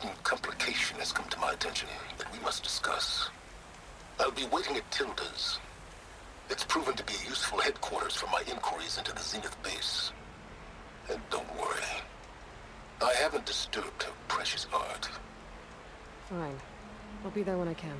certain complication has come to my attention that we must discuss. I'll be waiting at Tilda's. It's proven to be a useful headquarters for my inquiries into the Zenith base. And don't worry, I haven't disturbed her precious art. Fine. I'll be there when I can.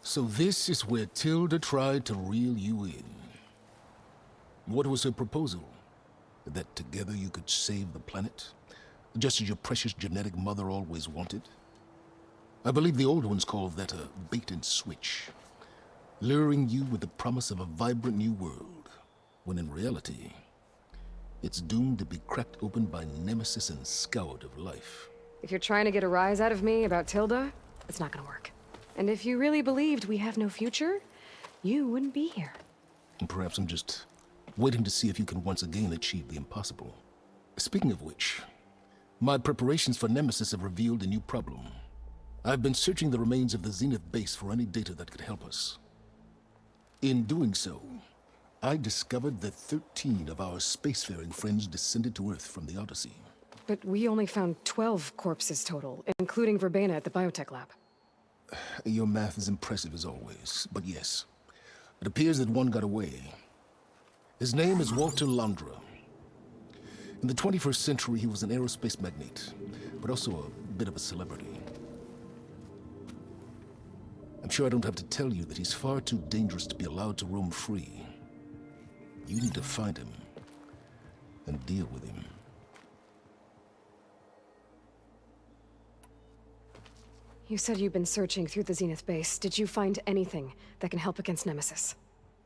So this is where Tilda tried to reel you in. What was her proposal? That together you could save the planet? Just as your precious genetic mother always wanted? I believe the old ones called that a bait and switch. Luring you with the promise of a vibrant new world, when in reality, it's doomed to be cracked open by nemesis and scoured of life. If you're trying to get a rise out of me about Tilda, it's not gonna work. And if you really believed we have no future, you wouldn't be here. And perhaps I'm just waiting to see if you can once again achieve the impossible. Speaking of which, my preparations for Nemesis have revealed a new problem. I've been searching the remains of the Zenith base for any data that could help us. In doing so, I discovered that 13 of our spacefaring friends descended to Earth from the Odyssey. But we only found 12 corpses total, including Verbena at the biotech lab. Your math is impressive as always, but yes, it appears that one got away. His name is Walter Londra. In the 21st century, he was an aerospace magnate, but also a bit of a celebrity. I'm sure I don't have to tell you that he's far too dangerous to be allowed to roam free. You need to find him and deal with him. You said you've been searching through the Zenith base. Did you find anything that can help against Nemesis?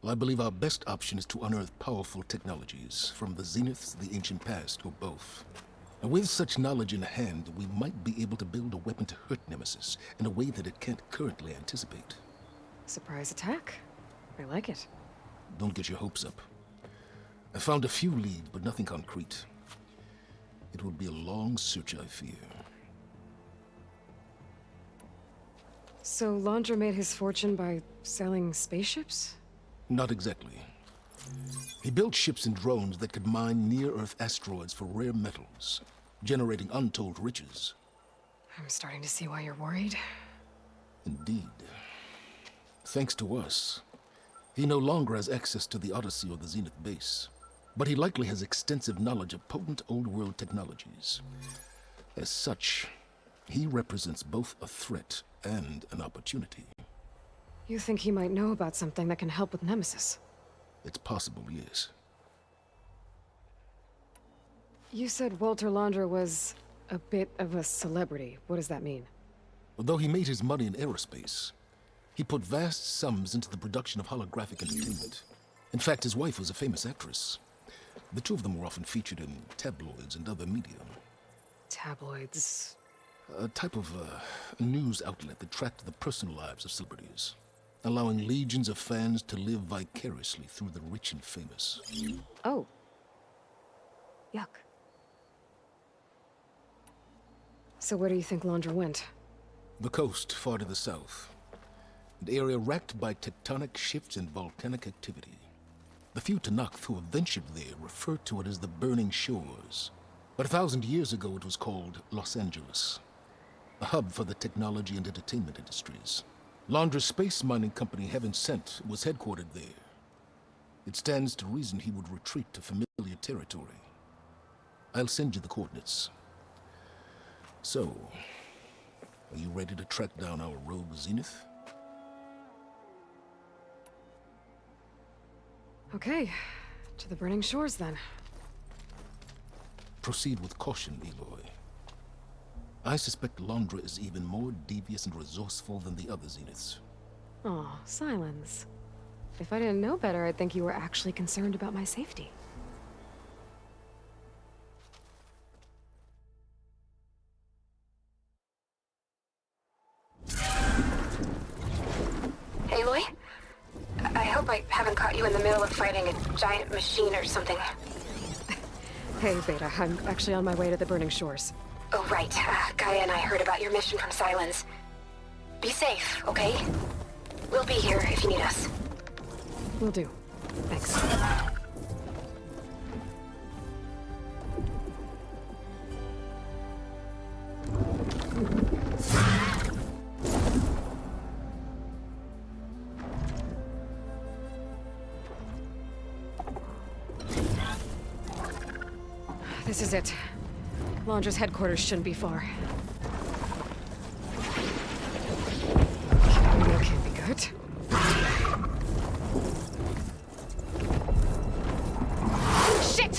Well, I believe our best option is to unearth powerful technologies from the Zeniths, the ancient past, or both. And with such knowledge in hand, we might be able to build a weapon to hurt Nemesis in a way that it can't currently anticipate. Surprise attack. I like it. Don't get your hopes up. I found a few leads, but nothing concrete. It will be a long search, I fear. So Londra made his fortune by selling spaceships? Not exactly. He built ships and drones that could mine near-Earth asteroids for rare metals, generating untold riches. I'm starting to see why you're worried. Indeed. Thanks to us, he no longer has access to the Odyssey or the Zenith base, but he likely has extensive knowledge of potent old-world technologies. As such, he represents both a threat and an opportunity. You think he might know about something that can help with Nemesis? It's possible, yes. You said Walter Londra was a bit of a celebrity. What does that mean? Although he made his money in aerospace, he put vast sums into the production of holographic entertainment. In fact, his wife was a famous actress. The two of them were often featured in tabloids and other media. Tabloids? A type of news outlet that tracked the personal lives of celebrities, allowing legions of fans to live vicariously through the rich and famous. Oh. Yuck. So where do you think Londra went? The coast, far to the south. An area racked by tectonic shifts and volcanic activity. The few Tanakh who have ventured there refer to it as the Burning Shores. But 1,000 years ago it was called Los Angeles, a hub for the technology and entertainment industries. Londra's space mining company, Heaven Sent, was headquartered there. It stands to reason he would retreat to familiar territory. I'll send you the coordinates. So, are you ready to track down our rogue Zenith? Okay, to the burning shores then. Proceed with caution, Aloy. I suspect Londra is even more devious and resourceful than the other Zeniths. Aw, Silence. If I didn't know better, I'd think you were actually concerned about my safety. Aloy? I hope I haven't caught you in the middle of fighting a giant machine or something. Hey, Beta, I'm actually on my way to the burning shores. Oh, right. Gaia and I heard about your mission from Silence. Be safe, okay? We'll be here if you need us. Will do. Thanks. This is it. Londra's headquarters shouldn't be far. Radio can't be good. Shit!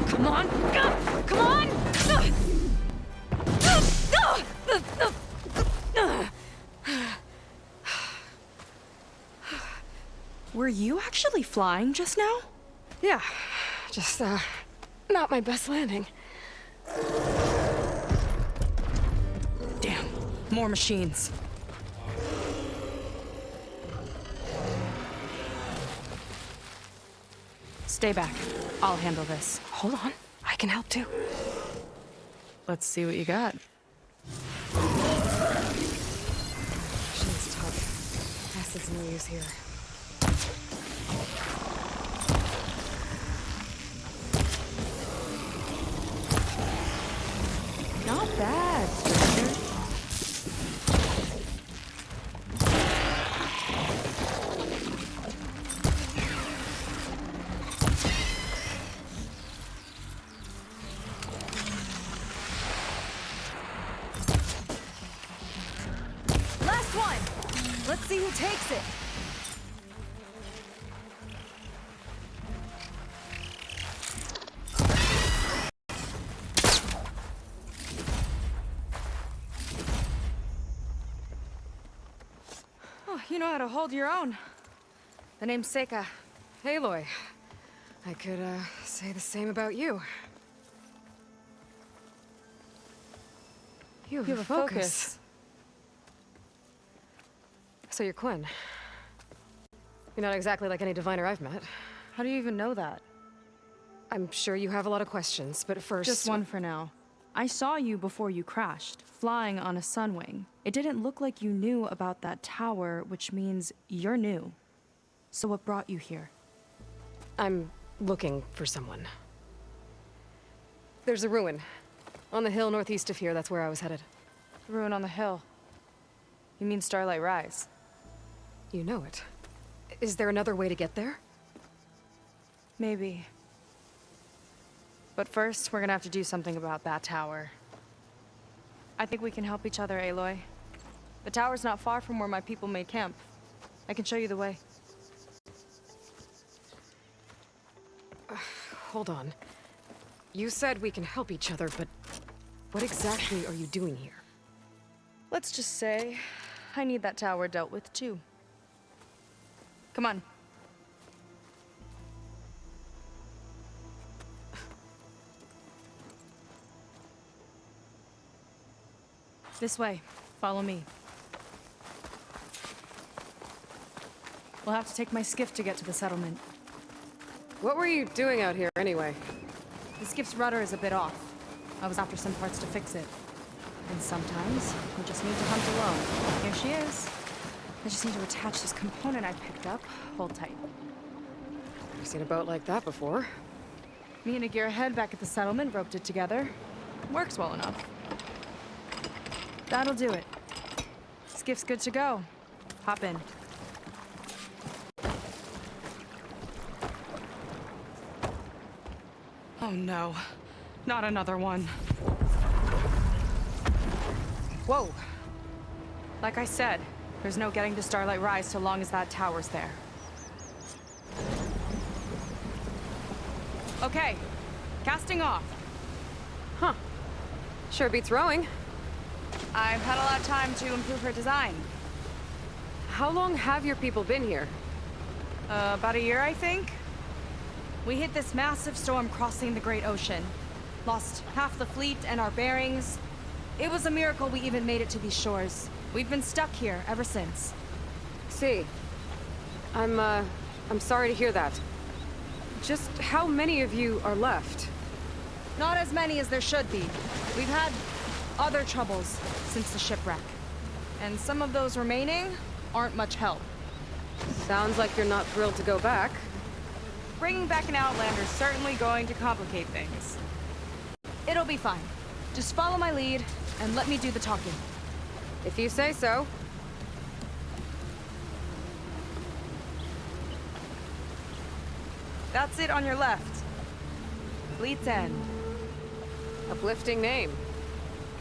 Come on! Come on! Were you actually flying just now? Yeah, just, not my best landing. Damn, more machines. Stay back. I'll handle this. Hold on, I can help too. Let's see what you got. She's tough. Acid's no use here. Not bad, stranger. Last one! Let's see who takes it! Oh, you know how to hold your own. The name's Seika. Aloy, I could, say the same about you. You have a focus. So you're Quinn. You're not exactly like any diviner I've met. How do you even know that? I'm sure you have a lot of questions, but first... Just one for now. I saw you before you crashed, flying on a sunwing. It didn't look like you knew about that tower, which means you're new. So what brought you here? I'm looking for someone. There's a ruin. On the hill northeast of here, that's where I was headed. Ruin on the hill. You mean Starlight Rise? You know it. Is there another way to get there? Maybe. But first, we're gonna have to do something about that tower. I think we can help each other, Aloy. The tower's not far from where my people made camp. I can show you the way. Hold on. You said we can help each other, but what exactly are you doing here? Let's just say, I need that tower dealt with too. Come on. This way. Follow me. We'll have to take my skiff to get to the settlement. What were you doing out here, anyway? The skiff's rudder is a bit off. I was after some parts to fix it. And sometimes, you just need to hunt alone. Here she is. I just need to attach this component I picked up. Hold tight. I've seen a boat like that before. Me and a gearhead back at the settlement roped it together. Works well enough. That'll do it. Skiff's good to go. Hop in. Oh no. Not another one. Whoa. Like I said, there's no getting to Starlight Rise so long as that tower's there. Okay. Casting off. Huh. Sure beats rowing. I've had a lot of time to improve her design. How long have your people been here? About a year, I think. We hit this massive storm crossing the Great Ocean. Lost half the fleet and our bearings. It was a miracle we even made it to these shores. We've been stuck here ever since. See. I'm sorry to hear that. Just how many of you are left? Not as many as there should be. We've had other troubles since the shipwreck. And some of those remaining aren't much help. Sounds like you're not thrilled to go back. Bringing back an Outlander's certainly going to complicate things. It'll be fine. Just follow my lead and let me do the talking. If you say so. That's it on your left. Fleet's End. Uplifting name.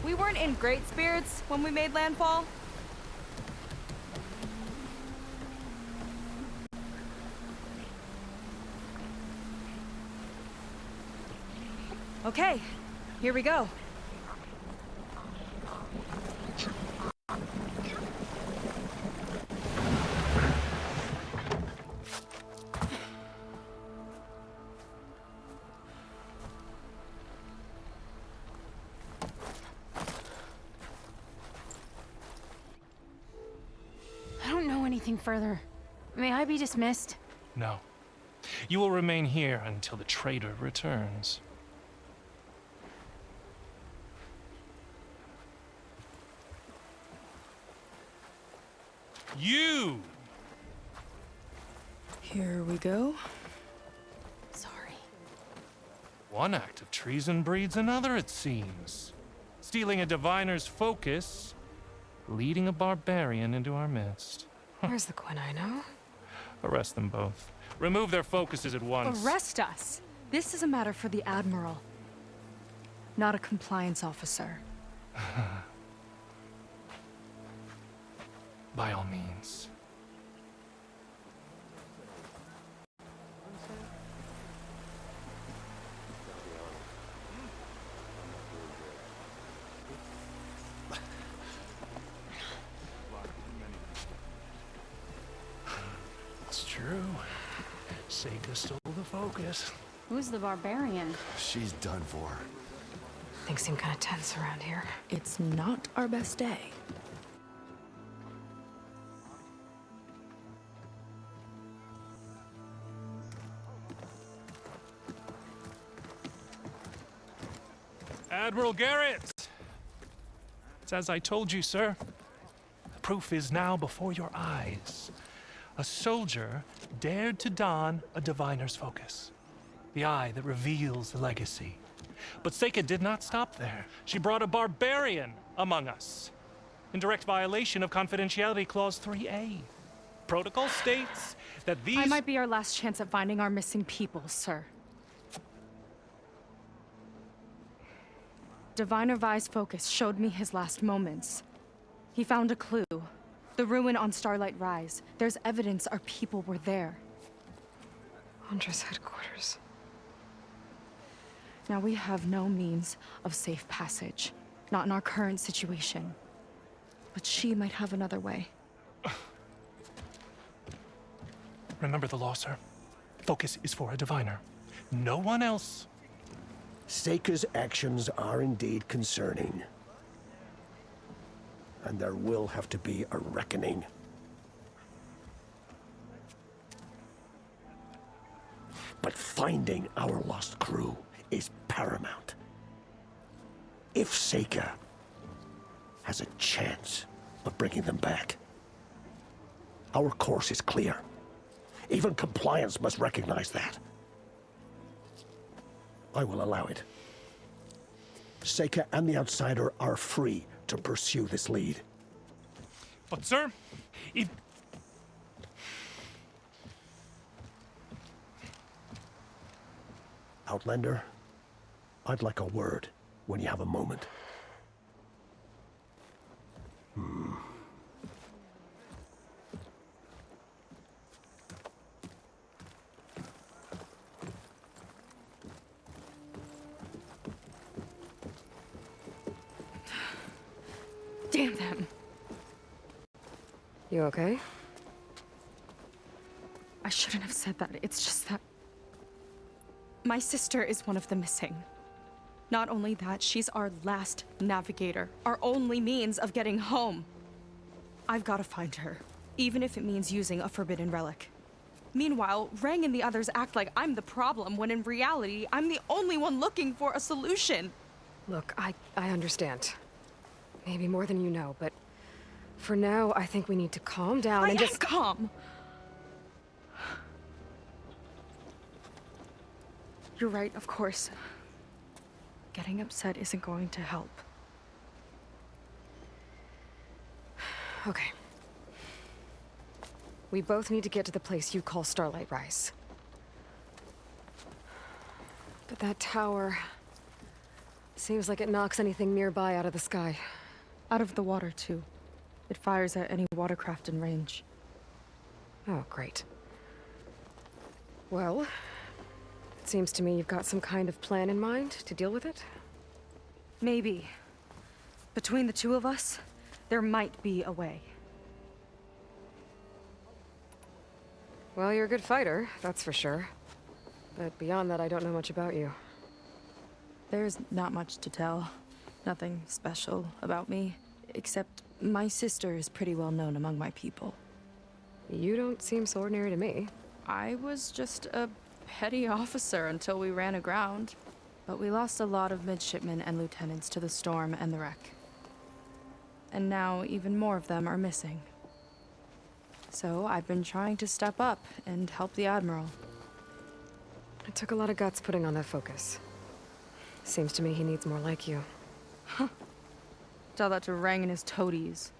We weren't in great spirits when we made landfall. Okay, here we go. I don't know anything further. May I be dismissed? No. You will remain here until the traitor returns. You! Here we go. Sorry. One act of treason breeds another, it seems. Stealing a diviner's focus, leading a barbarian into our midst. Where's the Quinn I know? Arrest them both. Remove their focuses at once. Arrest us! This is a matter for the Admiral, not a compliance officer. By all means. It's true. Seika stole the focus. Who's the barbarian? She's done for. Things seem kind of tense around here. It's not our best day. Admiral Garrett! It's as I told you, sir. The proof is now before your eyes. A soldier dared to don a diviner's focus. The eye that reveals the legacy. But Seika did not stop there. She brought a barbarian among us. In direct violation of Confidentiality Clause 3A. Protocol states that these... I might be our last chance at finding our missing people, sir. Diviner Vi's focus showed me his last moments. He found a clue. The ruin on Starlight Rise. There's evidence our people were there. Huntress headquarters. Now we have no means of safe passage. Not in our current situation. But she might have another way. Remember the law, sir. Focus is for a diviner. No one else. Seika's actions are indeed concerning. And there will have to be a reckoning. But finding our lost crew is paramount. if Seika has a chance of bringing them back. Our course is clear. Even compliance must recognize that. I will allow it. Seika and the Outsider are free to pursue this lead. But, sir, if... Outlander, I'd like a word when you have a moment. Damn them. You okay? I shouldn't have said that. It's just that... my sister is one of the missing. Not only that, she's our last navigator, our only means of getting home. I've got to find her, even if it means using a forbidden relic. Meanwhile, Rang and the others act like I'm the problem, when in reality, I'm the only one looking for a solution. Look, I understand. Maybe more than you know, but for now, I think we need to calm down and just... calm. You're right, of course. Getting upset isn't going to help. Okay. We both need to get to the place you call Starlight Rise. But that tower... seems like it knocks anything nearby out of the sky. Out of the water, too. It fires at any watercraft in range. Oh, great. Well, it seems to me you've got some kind of plan in mind to deal with it. Maybe. Between the two of us, there might be a way. Well, you're a good fighter, that's for sure. But beyond that, I don't know much about you. There's not much to tell. Nothing special about me, except my sister is pretty well known among my people. You don't seem so ordinary to me. I was just a petty officer until we ran aground. But we lost a lot of midshipmen and lieutenants to the storm and the wreck. And now even more of them are missing. So I've been trying to step up and help the Admiral. It took a lot of guts putting on that focus. Seems to me he needs more like you. Tell that to Rang and his toadies.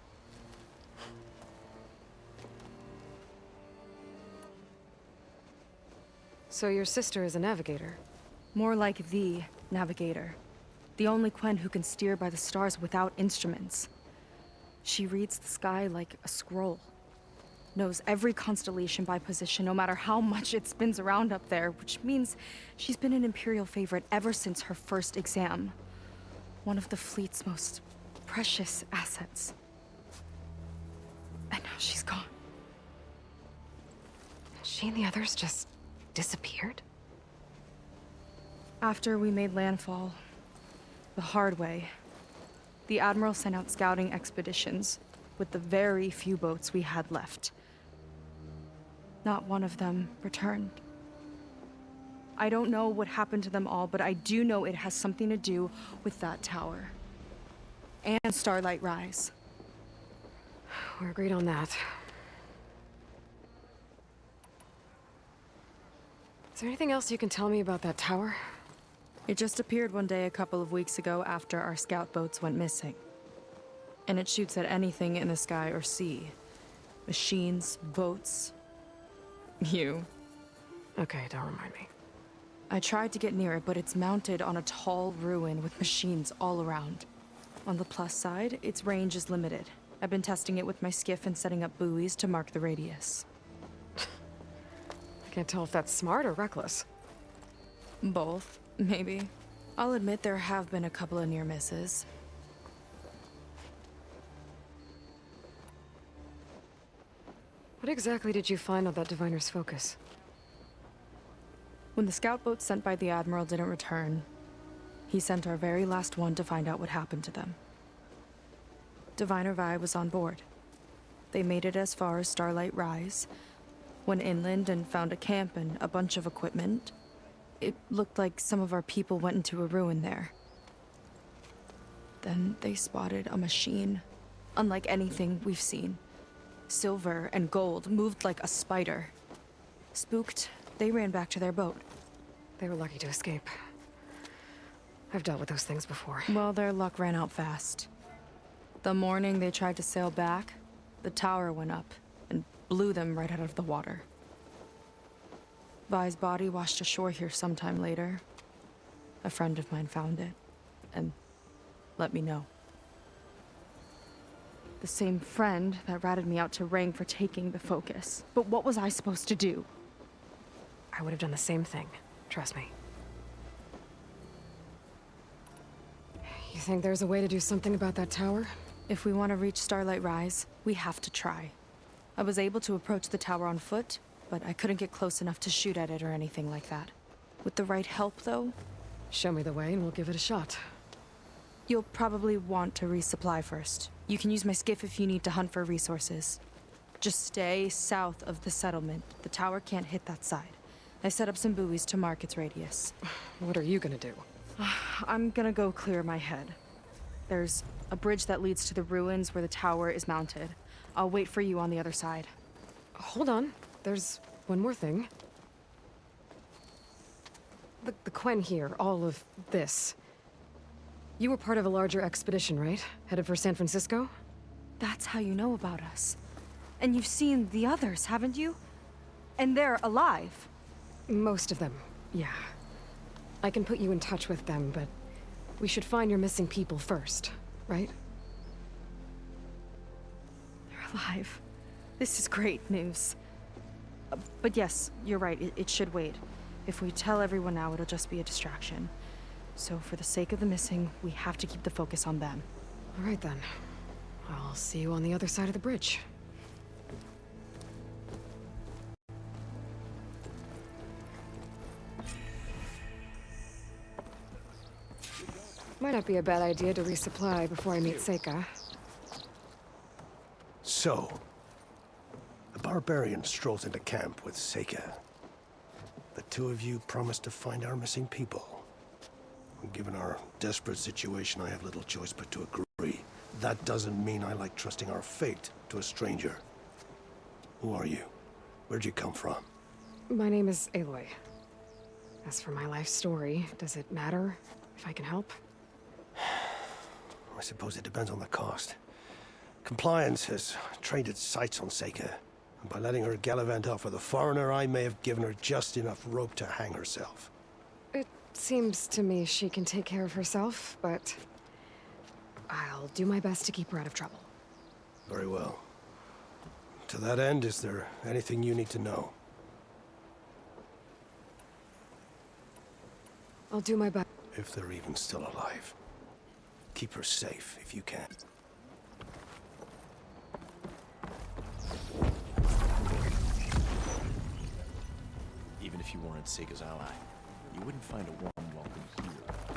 So your sister is a navigator? More like the navigator. The only Quen who can steer by the stars without instruments. She reads the sky like a scroll. Knows every constellation by position, no matter how much it spins around up there, which means she's been an Imperial favorite ever since her first exam. One of the fleet's most precious assets. And now she's gone. She and the others just disappeared? After we made landfall, the hard way, the Admiral sent out scouting expeditions with the very few boats we had left. Not one of them returned. I don't know what happened to them all, but I do know it has something to do with that tower. And Starlight Rise. We're agreed on that. Is there anything else you can tell me about that tower? It just appeared one day a couple of weeks ago after our scout boats went missing. And it shoots at anything in the sky or sea. Machines, boats. You. Okay, don't remind me. I tried to get near it, but it's mounted on a tall ruin with machines all around. On the plus side, its range is limited. I've been testing it with my skiff and setting up buoys to mark the radius. I can't tell if that's smart or reckless. Both, maybe. I'll admit there have been a couple of near misses. What exactly did you find on that diviner's focus? When the scout boat sent by the Admiral didn't return, he sent our very last one to find out what happened to them. Diviner Vi was on board. They made it as far as Starlight Rise, went inland and found a camp and a bunch of equipment. It looked like some of our people went into a ruin there. Then they spotted a machine, unlike anything we've seen. Silver and gold moved like a spider. Spooked, they ran back to their boat. They were lucky to escape. I've dealt with those things before. Well, their luck ran out fast. The morning they tried to sail back, the tower went up and blew them right out of the water. Vi's body washed ashore here sometime later. A friend of mine found it and let me know. The same friend that ratted me out to Rang for taking the focus. But what was I supposed to do? I would have done the same thing. Trust me. You think there's a way to do something about that tower? If we want to reach Starlight Rise, we have to try. I was able to approach the tower on foot, but I couldn't get close enough to shoot at it or anything like that. With the right help, though, Show me the way and we'll give it a shot. you'll probably want to resupply first. You can use my skiff if you need to hunt for resources. Just stay south of the settlement. The tower can't hit that side. I set up some buoys to mark its radius. What are you gonna do? I'm gonna go clear my head. There's a bridge that leads to the ruins where the tower is mounted. I'll wait for you on the other side. Hold on. There's one more thing. The Quen here, all of this. You were part of a larger expedition, right? Headed for San Francisco? That's how you know about us. And you've seen the others, haven't you? And they're alive. Most of them, yeah. I can put you in touch with them, but we should find your missing people first, right? They're alive. This is great news. But yes, you're right, it should wait. If we tell everyone now, it'll just be a distraction. So for the sake of the missing, we have to keep the focus on them. All right then. I'll see you on the other side of the bridge. Might not be a bad idea to resupply before I meet Seika. So, a barbarian strolls into camp with Seika. The two of you promised to find our missing people. Given our desperate situation, I have little choice but to agree. That doesn't mean I like trusting our fate to a stranger. Who are you? Where'd you come from? My name is Aloy. As for my life story, does it matter if I can help? I suppose it depends on the cost. Compliance has trained its sights on Seika. And by letting her gallivant off with a foreigner, I may have given her just enough rope to hang herself. It seems to me she can take care of herself, but I'll do my best to keep her out of trouble. Very well. To that end, is there anything you need to know? I'll do my best. If they're even still alive. Keep her safe if you can. Even if you weren't Seika's ally, you wouldn't find a warm welcome here.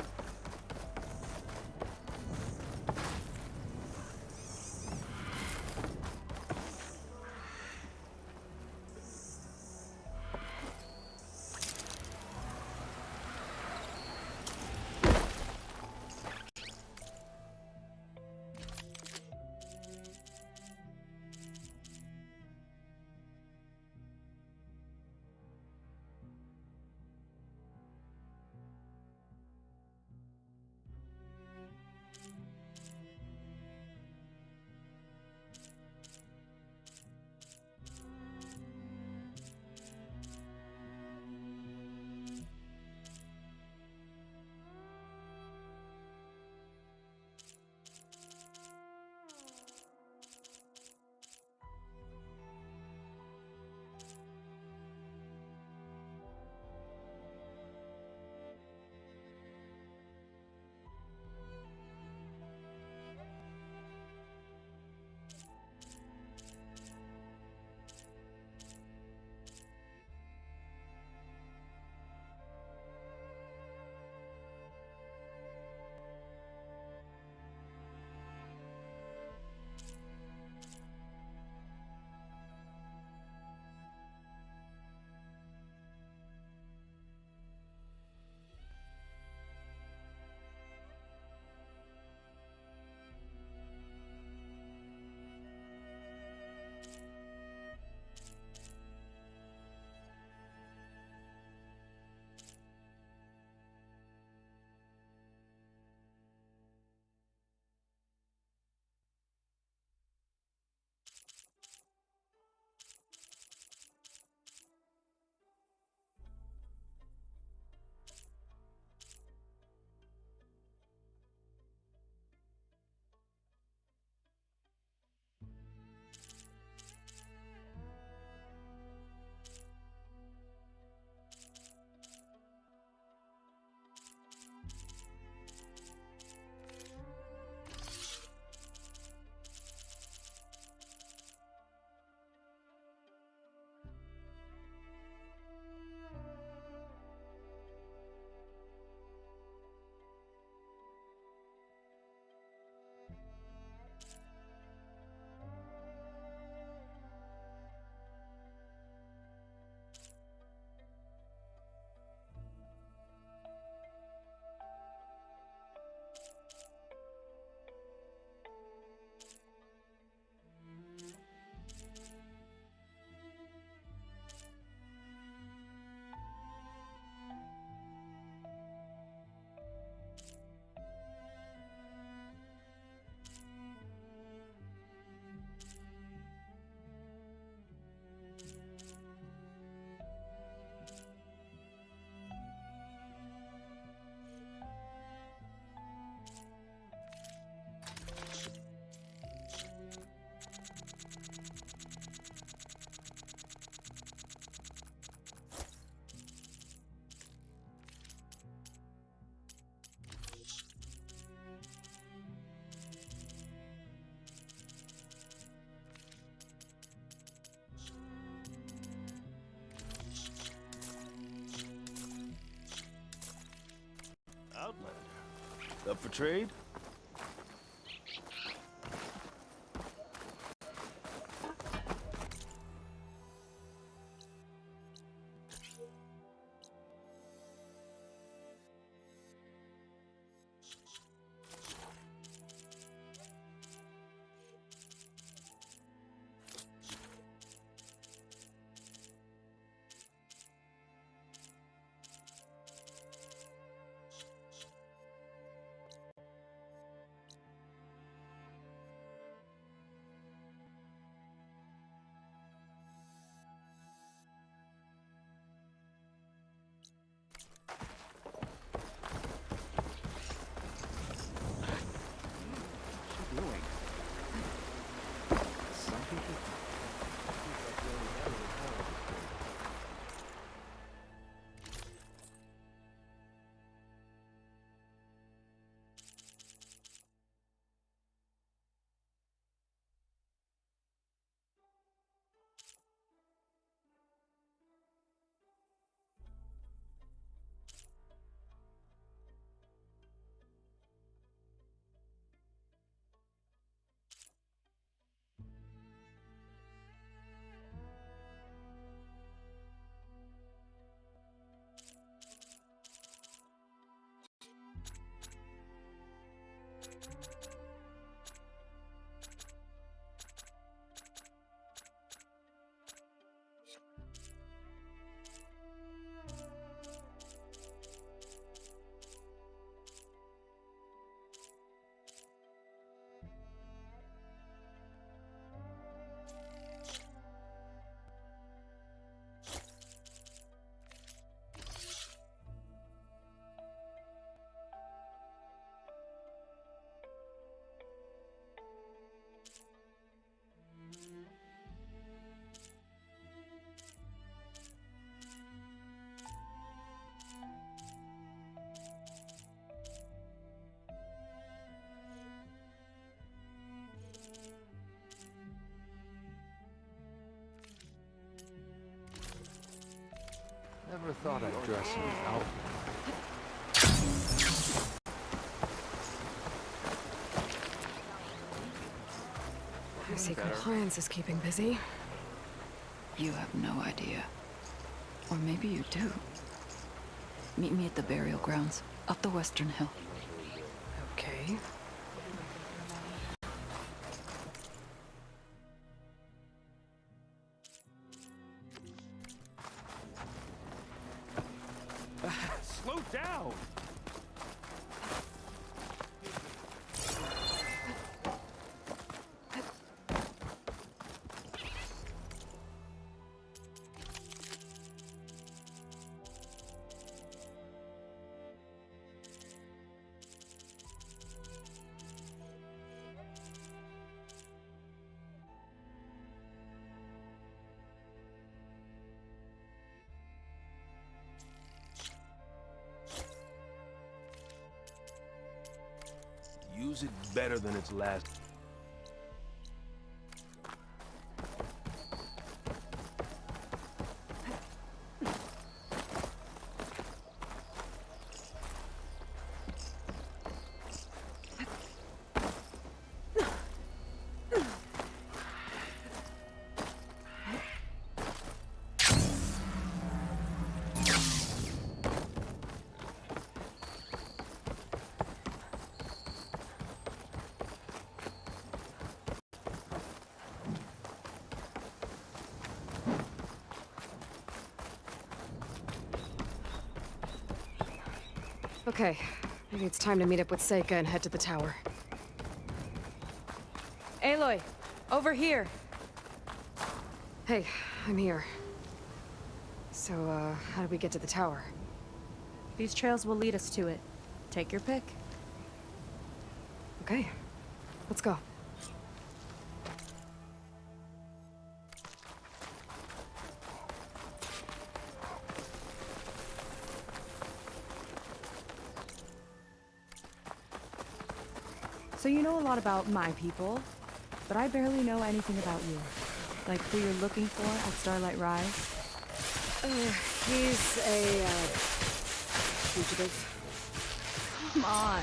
Up for trade? Never thought I'd dress in an outfit. I see compliance is keeping busy. You have no idea. Or maybe you do. Meet me at the burial grounds, up the Western Hill. Okay. Slow down! Use it better than its last. Okay, maybe it's time to meet up with Seika and head to the tower. Aloy, over here. Hey, I'm here. So, how do we get to the tower? These trails will lead us to it. Take your pick. Okay, let's go. So you know a lot about my people, but I barely know anything about you. Like who you're looking for at Starlight Rise. He's a, fugitive. Come on.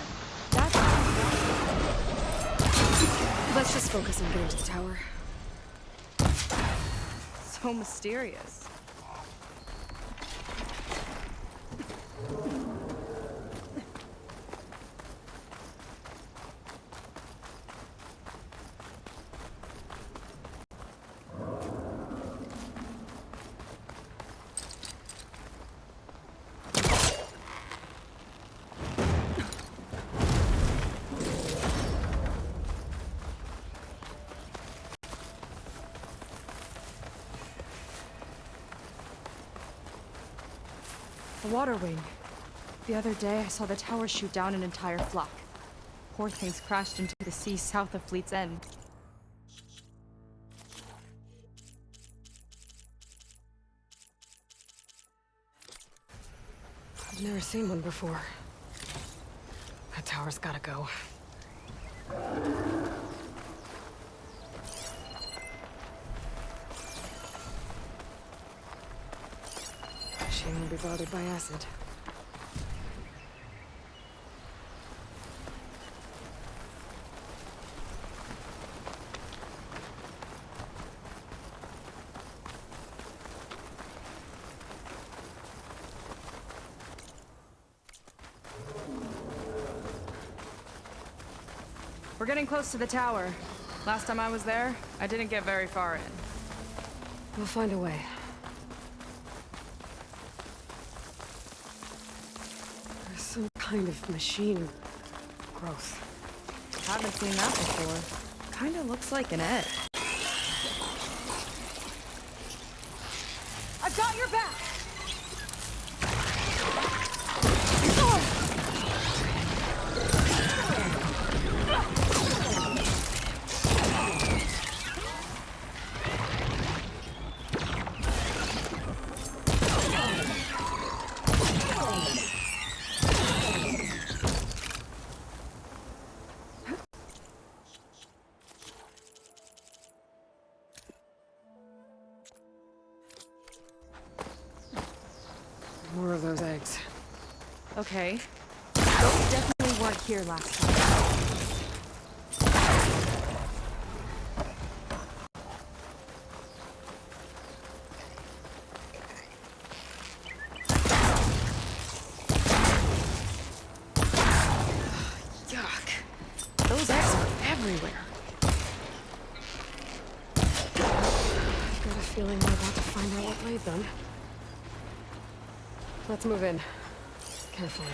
Let's just focus on getting to the tower. So mysterious. The water wing. The other day, I saw the tower shoot down an entire flock. Poor things crashed into the sea south of Fleet's End. I've never seen one before. That tower's gotta go. She won't be bothered by acid. We're getting close to the tower. Last time I was there, I didn't get very far in. We'll find a way. There's some kind of machine growth. Haven't seen that before. Kinda looks like an egg. I've got your back! More of those eggs. Okay. Those definitely weren't here last time. Yuck. Those eggs are everywhere. I've got a feeling we're about to find out what laid them. Let's move in. Carefully.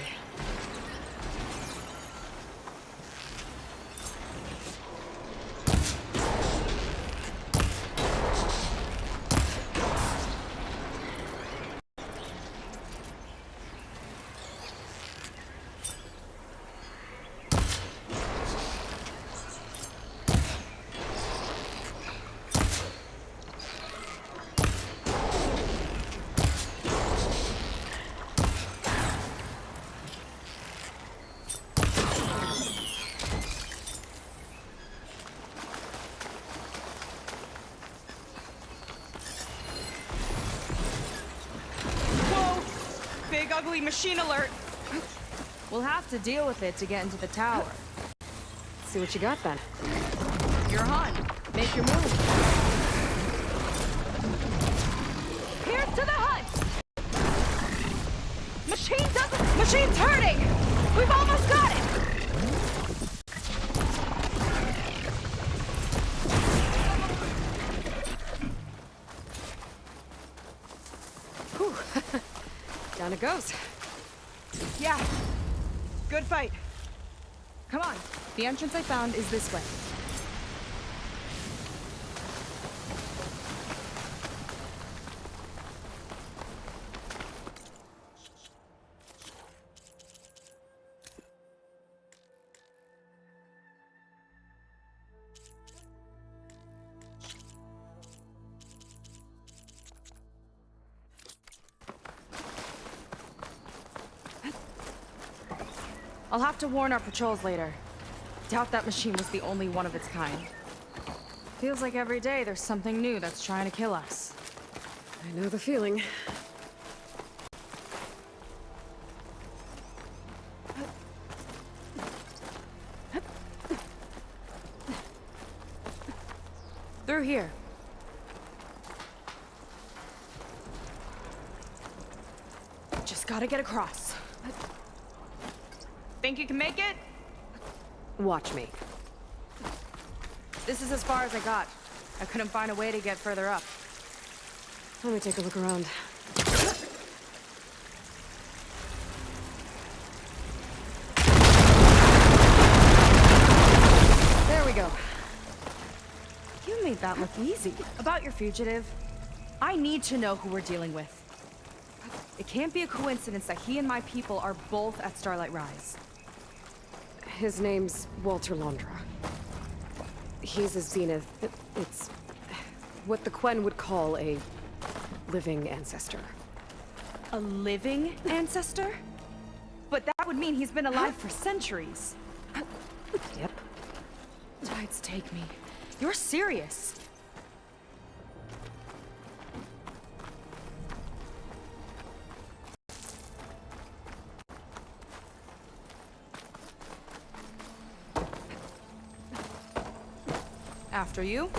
Big ugly machine alert! We'll have to deal with it to get into the tower. See what you got then. You're on. Make your move. Here's to the hunt! Machine's hurting! We've almost got it! Whew. Down it goes. Yeah. Good fight. Come on. The entrance I found is this way. I'll have to warn our patrols later. Doubt that machine was the only one of its kind. Feels like every day there's something new that's trying to kill us. I know the feeling. Through here. Just gotta get across. Think you can make it? Watch me. This is as far as I got. I couldn't find a way to get further up. Let me take a look around. There we go. You made that look easy. About your fugitive, I need to know who we're dealing with. It can't be a coincidence that he and my people are both at Starlight Rise. His name's Walter Londra. He's a Zenith. It's what the Quen would call a living ancestor. A living ancestor? But that would mean he's been alive for centuries. Yep. Tides take me. You're serious. After you.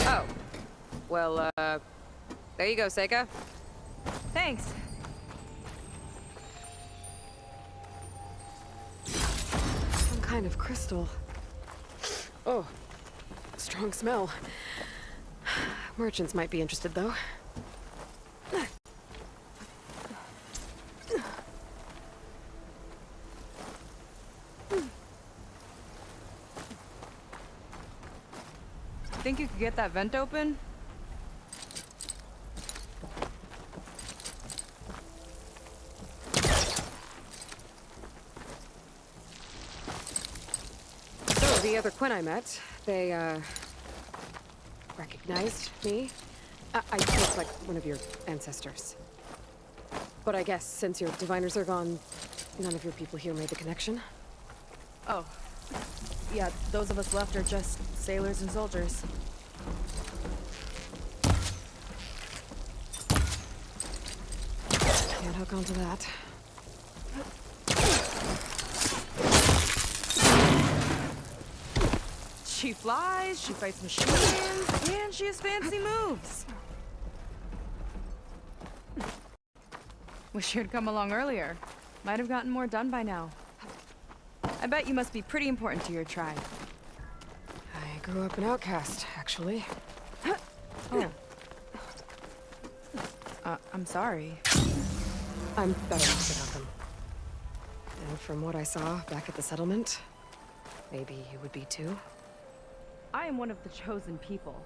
Oh. Well, there you go, Seika. Thanks. Some kind of crystal. Oh. Strong smell. Merchants might be interested, though. Think you could get that vent open? So, the other Quen I met, they, recognized me. I look like one of your ancestors. But I guess since your diviners are gone, none of your people here made the connection? Oh. Yeah, those of us left are just sailors and soldiers. Can't hook onto that. She flies, she fights machines, and she has fancy moves. Wish you'd come along earlier. Might have gotten more done by now. I bet you must be pretty important to your tribe. I grew up an outcast, actually. Oh. I'm sorry. I'm better off without them. And from what I saw back at the settlement, maybe you would be too. I am one of the chosen people,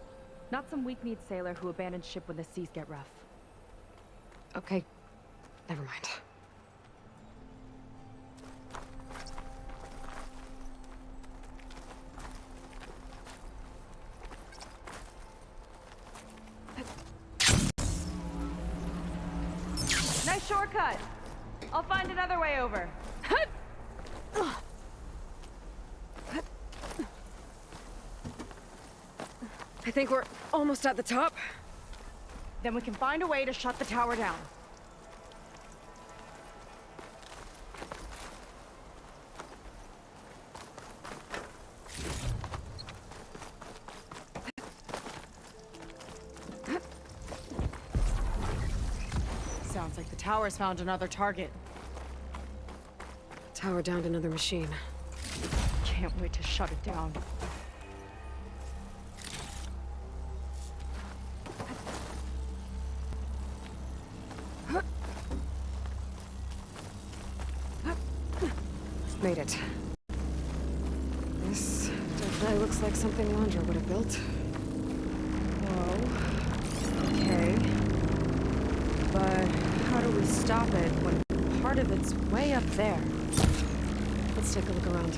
not some weak-kneed sailor who abandons ship when the seas get rough. Okay, never mind. Nice shortcut. I'll find another way over. I think we're almost at the top. Then we can find a way to shut the tower down. Sounds like the tower's found another target. Tower downed another machine. Can't wait to shut it down. Made it. This definitely looks like something Londra would have built. Whoa. Okay. But how do we stop it when part of it's way up there? Let's take a look around.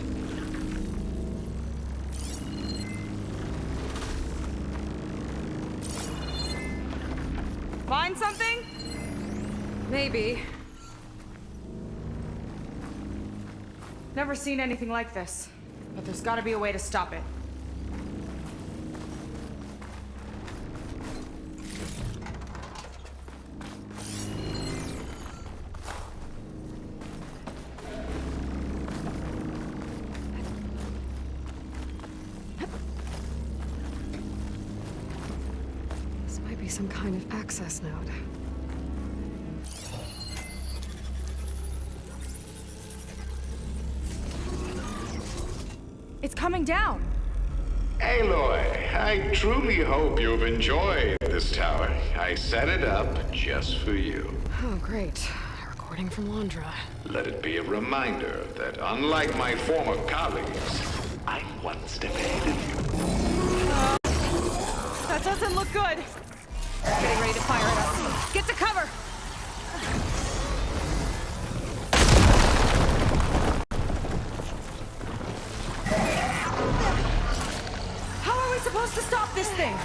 Find something? Maybe. Never seen anything like this. But there's gotta be a way to stop it. This might be some kind of access node. It's coming down! Aloy, I truly hope you've enjoyed this tower. I set it up just for you. Oh, great. A recording from Londra. Let it be a reminder that unlike my former colleagues, I'm one step ahead of you. That doesn't look good! Getting ready to fire at us. Get to cover! How are we supposed to stop this thing?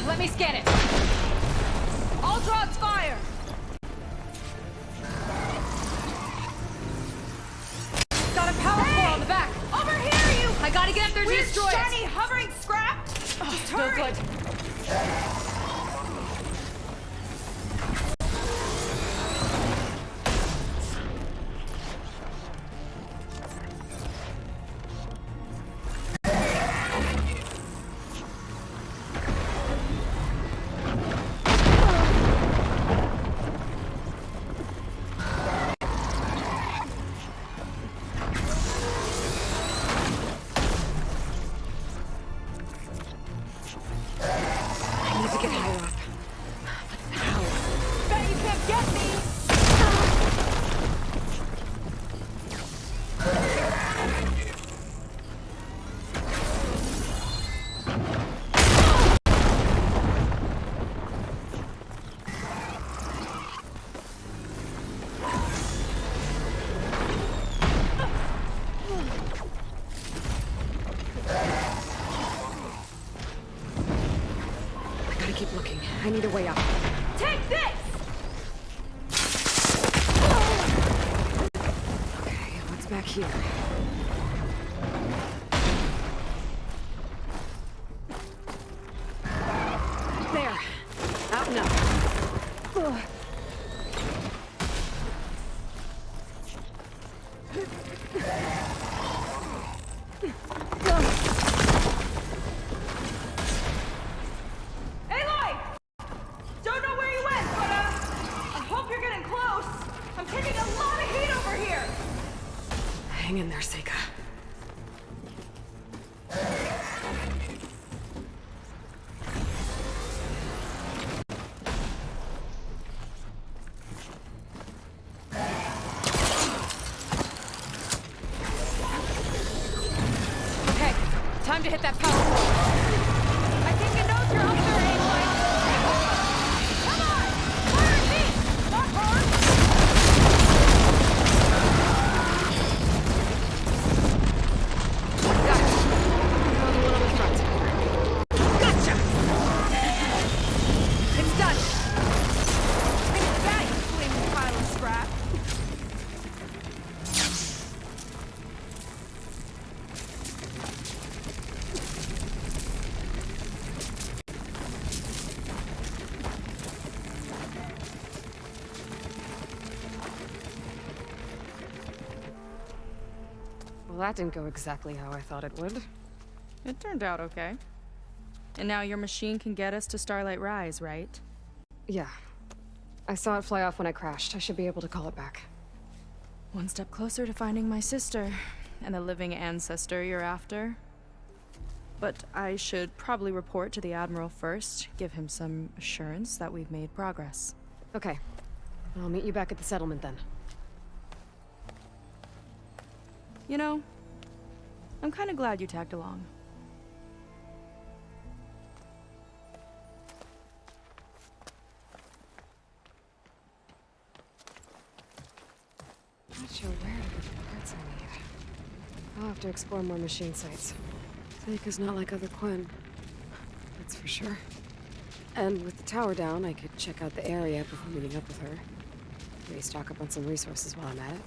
Let me scan it. All drops fire! Got a power core on the back. Over here, you! I gotta get up there to destroy it. Shiny hovering scrap! Just hurry! No good. Keep looking. I need a way up. Take this! Okay, what's back here? There. Out now. Hang in there, Seika. Okay, time to hit that power core. I think it knows you're up there, Aloy. Come on! Fire me! Not her! Well, that didn't go exactly how I thought it would. It turned out okay. And now your machine can get us to Starlight Rise, right? Yeah. I saw it fly off when I crashed. I should be able to call it back. One step closer to finding my sister, and the living ancestor you're after. But I should probably report to the Admiral first, give him some assurance that we've made progress. Okay. I'll meet you back at the settlement then. You know, I'm kind of glad you tagged along. Not sure where to get the parts I need. I'll have to explore more machine sites. Seika's not like other Quinn. That's for sure. And with the tower down, I could check out the area before meeting up with her. Maybe stock up on some resources while I'm at it.